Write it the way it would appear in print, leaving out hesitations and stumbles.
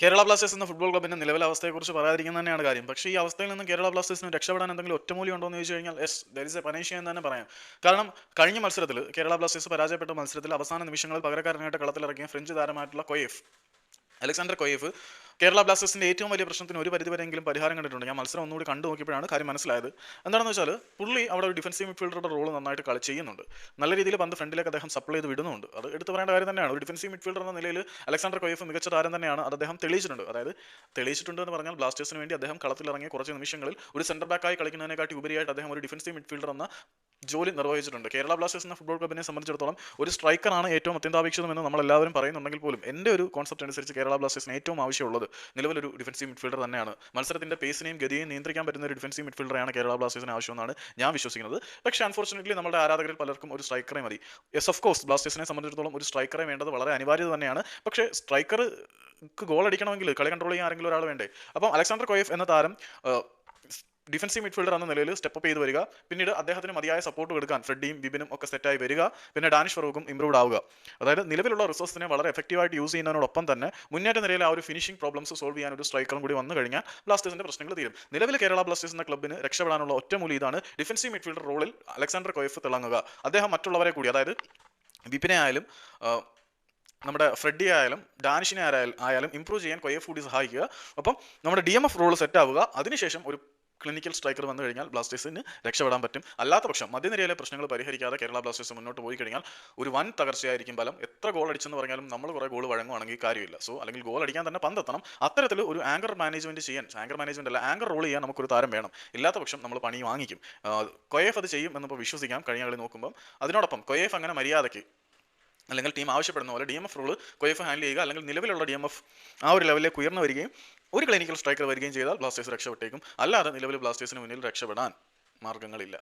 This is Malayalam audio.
കേരള ബ്ലാസ്റ്റേഴ്സ് എന്ന ഫുട്ബോൾ ക്ലബിന്റെ നിലവിലെ അവസ്ഥയെക്കുറിച്ച് പറയാതിരിക്കുന്നത് തന്നെയാണ് കാര്യം. പക്ഷേ ഈ അവസ്ഥയിൽ നിന്ന് കേരള ബ്ലാസ്റ്റേഴ്സിന് രക്ഷപ്പെടാൻ എന്തെങ്കിലും ഒറ്റമൂലി ഉണ്ടോ എന്ന് ചോദിച്ചു കഴിഞ്ഞാൽ യെസ്, ദർ ഇസ് എ പനീഷ്യ എന്ന് തന്നെ പറയാം. കാരണം കഴിഞ്ഞ മത്സരത്തിൽ കേരള ബ്ലാസ്റ്റേഴ്സ് പരാജയപ്പെട്ട മത്സരത്തിൽ അവസാന നിമിഷങ്ങളിൽ പകരക്കാരനായിട്ട് കളത്തിലിറങ്ങിയ ഫ്രഞ്ച് താരമായിട്ടുള്ള അലക്സാണ്ടർ കൊയേഫ് കേരള ബ്ലാസ്റ്റേഴ്സിന്റെ ഏറ്റവും വലിയ പ്രശ്നത്തിന് ഒരു പരിധിവരെയെങ്കിലും പരിഹാരം കണ്ടിട്ടുണ്ട്. ഞാൻ മത്സരം ഒന്നുകൂടി കണ്ടു നോക്കിയപ്പോഴാണ് കാര്യം മനസ്സിലായത്. എന്താണെന്ന് വെച്ചാൽ പുള്ളി അവിടെ ഒരു ഡിഫൻസീവ് മിഡ്ഫീൽഡറുടെ റോൾ നന്നായിട്ട് ചെയ്യുന്നുണ്ട്. നല്ല രീതിയിൽ പന്ത് ഫ്രണ്ടിലേക്ക് അദ്ദേഹം സപ്ലൈ ചെയ്ത് വിടുന്നുണ്ട്. അത് എടുത്തു പറയേണ്ട കാര്യം തന്നെയാണ്. ഒരു ഡിഫൻസീവ് മിഡ്ഫീൽഡർ എന്ന നിലയിൽ അലക്സാണ്ടർ കൊയേഫ് മികച്ച താരം തന്നെയാണ്. അത് അദ്ദേഹം തെളിയിച്ചിട്ടുണ്ട്. അതായത് തെളിയിച്ചിട്ടുണ്ട് എന്ന് പറഞ്ഞാൽ ബ്ലാസ്റ്റേഴ്സിന് വേണ്ടി അദ്ദേഹം കളത്തിലിറങ്ങിയ കുറച്ച് നിമിഷങ്ങളിൽ ഒരു സെന്റർ ബാക്കായി കളിക്കുന്നതിനെക്കാട്ടി ഉപരിയായിട്ട് അദ്ദേഹം ഒരു ഡിഫൻസീവ് മിഡ്ഫീൽഡർ എന്ന ജോലി നിർവഹിച്ചിട്ടുണ്ട്. കേരള ബ്ലാസ്റ്റേഴ്സ് എന്ന ഫുട്ബോൾ ക്ലബിനെ സംബന്ധിച്ചിടത്തോളം ഒരു സ്ട്രൈക്കറാണ് ഏറ്റവും അത്യന്താപേക്ഷിതമെന്ന് നമ്മളെല്ലാവരും പറയുന്നുണ്ടെങ്കിൽ പോലും എൻ്റെ ഒരു കോൺസെപ്റ്റ് അനുസരിച്ച് കേരള ബ്ലാസ്റ്റേഴ്സിന് ഏറ്റവും ആവശ്യമുള്ളത് നിലവിലൊരു ഡിഫൻസീവ് മിഡ്ഫീൽഡർ തന്നെയാണ്. മത്സരത്തിന്റെ പേസിനെയും ഗതിയെയും നിയന്ത്രിക്കാൻ പറ്റുന്ന ഒരു ഡിഫൻസീവ് മിഡ്ഫീൽഡറാണ് കേരള ബ്ലാസ്റ്റേഴ്സിന് ആവശ്യമെന്നാണ് ഞാൻ വിശ്വസിക്കുന്നത്. പക്ഷേ അൺഫോർച്ചുനേറ്റ്ലി നമ്മുടെ ആരാധകരിൽ പലർക്കും ഒരു സ്ട്രൈക്കറെ മതി. യെസ്, ഓഫ് കോഴ്സ് ബ്ലാസ്റ്റേഴ്സിനെ സംബന്ധിച്ചിടത്തോളം ഒരു സ്ട്രൈക്കറെ വേണ്ടത് വളരെ അനിവാര്യത തന്നെയാണ്. പക്ഷേ സ്ട്രൈക്കർ ഗോൾ അടിക്കണമെങ്കിൽ കളി കൺട്രോൾ ചെയ്യാൻ ആരെങ്കിലും ഒരാൾ വേണ്ടേ? അപ്പം അലക്സാണ്ടർ കൊയേഫ് എന്ന താരം ഡിഫൻസീവ് മിഡ്ഫീൽഡർ എന്ന നിലയിൽ സ്റ്റെപ്പ് ചെയ്ത് വരിക, പിന്നീട് അദ്ദേഹത്തിന് മതിയായ സപ്പോർട്ട് കൊടുക്കാൻ ഫ്രെഡിയും വിപിനും ഒക്കെ സെറ്റായി വരിക, പിന്നെ ഡാനിഷ് ഫറൂഖും ഇംപ്രൂവ്ഡ് ആവുക. അതായത് നിലവിലുള്ള റിസോഴ്സിനെ വളരെ എഫക്റ്റീവായിട്ട് യൂസ് ചെയ്യുന്നതിനോടൊപ്പം തന്നെ മുന്നേറ്റ നിലയിൽ ആ ഒരു ഫിനിഷിംഗ് പ്രോബ്ലംസ് സോൾവ് ചെയ്യാൻ ഒരു സ്ട്രൈക്കറും കൂടി വന്നു കഴിഞ്ഞാൽ ബ്ലാസ്റ്റേഴ്സിന്റെ പ്രശ്നങ്ങൾ തീരും. നിലവിൽ കേരള ബ്ലാസ്റ്റേഴ്സ് എന്ന ക്ലബിന് രക്ഷപ്പെടാനുള്ള ഒറ്റമൂലി ഇതാണ്: ഡിഫൻസീവ് മിഡ്ഫീൽഡർ റോളിൽ അലക്സാണ്ടർ കൊയേഫ് തിളങ്ങുക. അദ്ദേഹം മറ്റുള്ളവരെ കൂടി, അതായത് വിപിനെ ആയാലും നമ്മുടെ ഫ്രെഡി ആയാലും ഡാനിഷിനെ ആയാലും ഇംപ്രൂവ് ചെയ്യാൻ കൊയേഫ് കൂടി സഹായിക്കുക. അപ്പം നമ്മുടെ DMF റോൾ സെറ്റ് ആവുക. അതിനുശേഷം ഒരു ക്ലിനിക്കൽ സ്ട്രൈക്കർ വന്നു കഴിഞ്ഞാൽ ബ്ലാസ്റ്റേഴ്സിന് രക്ഷപ്പെടാൻ പറ്റും. അല്ലാത്ത പക്ഷം മധ്യനിരയിലെ പ്രശ്നങ്ങൾ പരിഹരിക്കാതെ കേരള ബ്ലാസ്റ്റേഴ്സ് മുന്നോട്ട് പോയി കഴിഞ്ഞാൽ ഒരു വൻ തകർച്ചയായിരിക്കും ഫലം. എത്ര ഗോൾ അടിച്ചെന്ന് പറഞ്ഞാലും നമ്മൾ കുറേ ഗോൾ വഴങ്ങുവാണെങ്കിൽ കാര്യമില്ല. സോ അല്ലെങ്കിൽ ഗോൾ അടിക്കാൻ തന്നെ പന്തെത്തണം. അത്തരത്തിൽ ഒരു ആങ്കർ മാനേജ്മെന്റ് അല്ല, ആങ്കർ റോൾ ചെയ്യാൻ നമുക്കൊരു താരം വേണം. ഇല്ലാത്ത പക്ഷം നമ്മൾ പണി വാങ്ങിക്കും. കൊയേഫ് അത് ചെയ്യും എന്നിപ്പോൾ വിശ്വസിക്കാം കഴിഞ്ഞ കളി നോക്കുമ്പം. അതിനോടൊപ്പം കൊയേഫ് അങ്ങനെ മര്യാദയ്ക്ക് അല്ലെങ്കിൽ ടീം ആവശ്യപ്പെടുന്ന പോലെ DMF റോള് കൊയേഫ് ഹാൻഡിൽ ചെയ്യുക, അല്ലെങ്കിൽ നിലവിലുള്ള DMF ആ ഒരു ലെവലിലേക്ക് ഉയർന്നു വരികയും ഒരു ക്ലിനിക്കൽ സ്ട്രൈക്കർ വരികയും ചെയ്താൽ ബ്ലാസ്റ്റേഴ്സ് രക്ഷപ്പെട്ടേക്കും. അല്ലാതെ നിലവിൽ ബ്ലാസ്റ്റേഴ്സിന് മുന്നിൽ രക്ഷപ്പെടാൻ മാർഗ്ഗങ്ങളില്ല.